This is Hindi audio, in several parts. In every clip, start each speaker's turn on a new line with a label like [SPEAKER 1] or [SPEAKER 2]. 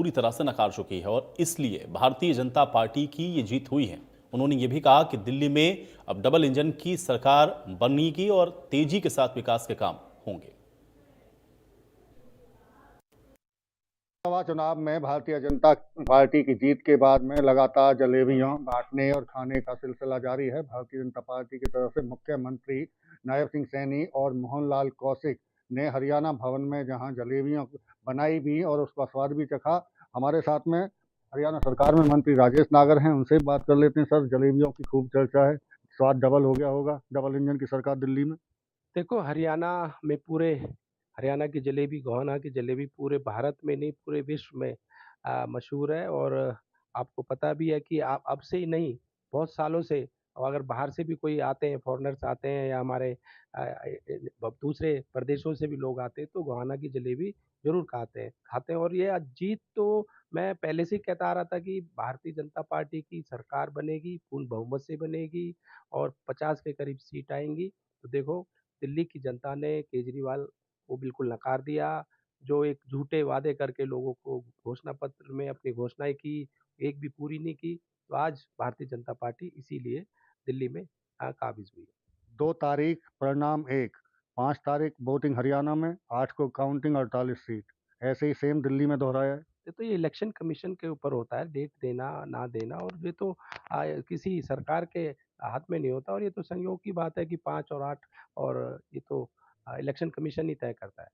[SPEAKER 1] पूरी तरह से नकार चुकी है और इसलिए भारतीय जनता पार्टी की ये जीत हुई है। उन्होंने ये भी कहा कि दिल्ली में अब डबल इंजन की सरकार बनेगी और तेजी के साथ विकास के काम होंगे।
[SPEAKER 2] लोकसभा चुनाव में भारतीय जनता पार्टी की जीत के बाद में लगातार जलेबियां बांटने और खाने का सिलसिला जारी है। भारतीय जनता पार्टी की तरफ से मुख्यमंत्री नायब सिंह सैनी और मोहनलाल कौशिक ने हरियाणा भवन में जहां जलेबियां बनाई भी और उसका स्वाद भी चखा। हमारे साथ में हरियाणा सरकार में मंत्री राजेश नागर हैं, उनसे बात कर लेते हैं। सर, जलेबियों की खूब चर्चा है, स्वाद डबल हो गया होगा डबल इंजन की सरकार दिल्ली में।
[SPEAKER 3] देखो, हरियाणा में पूरे हरियाणा की जलेबी, गोहाना की जलेबी पूरे भारत में नहीं पूरे विश्व में मशहूर है। और आपको पता भी है कि आप अब से ही नहीं, बहुत सालों से, और अगर बाहर से भी कोई आते हैं, फॉरेनर्स आते हैं या हमारे दूसरे प्रदेशों से भी लोग आते हैं, तो गोहाना की जलेबी जरूर खाते हैं। और ये आज जीत तो मैं पहले से ही कहता आ रहा था कि भारतीय जनता पार्टी की सरकार बनेगी, पूर्ण बहुमत से बनेगी और 50 के करीब सीट आएंगी। तो देखो, दिल्ली की जनता ने केजरीवाल को बिल्कुल नकार दिया। जो एक झूठे वादे करके लोगों को घोषणा पत्र में अपनी घोषणाएं की, एक भी पूरी नहीं की। तो आज भारतीय जनता पार्टी इसीलिए दिल्ली में काबिज हुई।
[SPEAKER 2] 2 तारीख परिणाम एक, 5 तारीख वोटिंग हरियाणा में, 8 को काउंटिंग, 48 सीट। ऐसे ही सेम दिल्ली में दोहराया है।
[SPEAKER 3] तो ये इलेक्शन कमीशन के ऊपर होता है, डेट देना ना देना, और ये तो किसी सरकार के हाथ में नहीं होता। और ये तो संयोग की बात है कि 5 और 8, और ये तो इलेक्शन कमीशन ही तय करता है।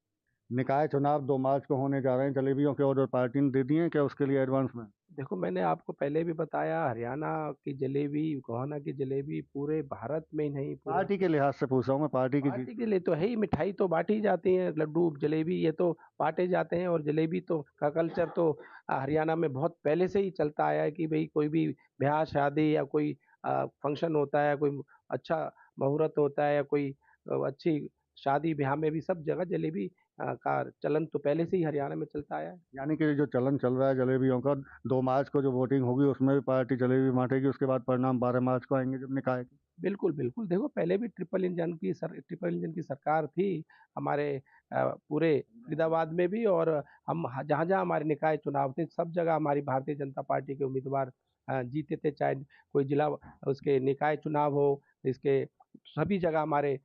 [SPEAKER 2] निकाय चुनाव 2 मार्च को होने जा रहे हैं। जलेबियों के ऑर्डर पार्टी ने दे दिए हैं क्या उसके लिए एडवांस में?
[SPEAKER 3] देखो, मैंने आपको पहले भी बताया, हरियाणा की जलेबी, गोहाना की जलेबी पूरे भारत में ही नहीं, पूरे
[SPEAKER 2] पार्टी के लिहाज से पूछ रहा हूँ मैं, पार्टी की जीत।
[SPEAKER 3] पार्टी के लिए तो है ही। मिठाई तो बांटी जाती है, लड्डू जलेबी ये तो बांटे जाते हैं। और जलेबी तो का कल्चर तो हरियाणा में बहुत पहले से ही चलता आया है कि भाई कोई भी ब्याह शादी या कोई फंक्शन होता है, कोई अच्छा मुहूर्त होता है, या कोई अच्छी शादी ब्याह में भी सब जगह जलेबी का चलन तो पहले से ही हरियाणा में चलता आया है।
[SPEAKER 2] यानी कि जो चलन चल रहा है जलेबियों का, 2 मार्च को जो वोटिंग होगी उसमें भी पार्टी जलेबी बांटेगी, उसके बाद परिणाम 12 मार्च को आएंगे जब निकाय के।
[SPEAKER 3] बिल्कुल, बिल्कुल। देखो, पहले भी ट्रिपल इंजन की सरकार थी हमारे पूरे फरीदाबाद में भी। और हम जहाँ-जहाँ हमारे निकाय चुनाव थे, सब जगह हमारी भारतीय जनता पार्टी के उम्मीदवार जीते थे। चाहे कोई जिला उसके निकाय चुनाव हो, इसके सभी जगह हमारे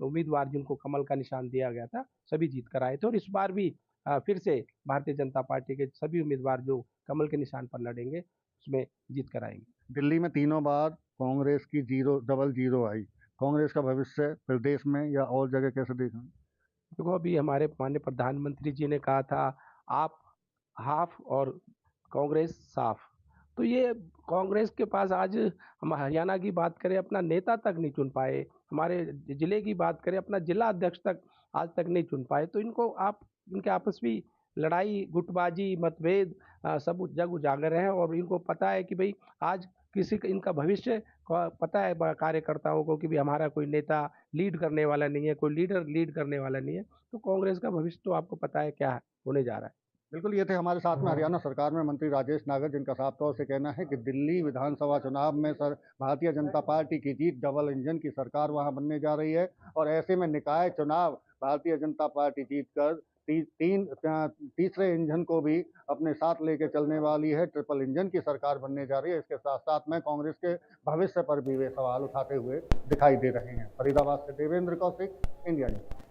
[SPEAKER 3] उम्मीदवार जिनको कमल का निशान दिया गया था, सभी जीत कर आए थे। और इस बार भी फिर से भारतीय जनता पार्टी के सभी उम्मीदवार जो कमल के निशान पर लड़ेंगे, उसमें जीत कर आएंगे।
[SPEAKER 2] दिल्ली में तीनों बार कांग्रेस की जीरो डबल जीरो आई। कांग्रेस का भविष्य प्रदेश में या और जगह कैसे देख रहे हैं?
[SPEAKER 3] देखो, अभी हमारे माननीय प्रधानमंत्री जी ने कहा था, आप हाफ और कांग्रेस साफ। तो ये कांग्रेस के पास आज, हम हरियाणा की बात करें, अपना नेता तक नहीं चुन पाए। हमारे जिले की बात करें, अपना जिला अध्यक्ष तक आज तक नहीं चुन पाए। तो इनको आप, इनके आपसी लड़ाई, गुटबाजी, मतभेद सब जग उजागर है। और इनको पता है कि भाई आज किसी का इनका भविष्य पता है कार्यकर्ताओं को कि भाई हमारा कोई नेता लीड करने वाला नहीं है, कोई लीडर लीड करने वाला नहीं है। तो कांग्रेस का भविष्य तो आपको पता है क्या होने जा रहा है।
[SPEAKER 2] बिल्कुल, ये थे हमारे साथ में हरियाणा सरकार में मंत्री राजेश नागर, जिनका साफ तौर से कहना है कि दिल्ली विधानसभा चुनाव में सर भारतीय जनता पार्टी की जीत, डबल इंजन की सरकार वहां बनने जा रही है। और ऐसे में निकाय चुनाव भारतीय जनता पार्टी जीतकर तीसरे इंजन को भी अपने साथ लेके चलने वाली है। ट्रिपल इंजन की सरकार बनने जा रही है। इसके साथ साथ में कांग्रेस के भविष्य पर भी वे सवाल उठाते हुए दिखाई दे रहे हैं। फरीदाबाद से देवेंद्र कौशिक, इंडिया न्यूज।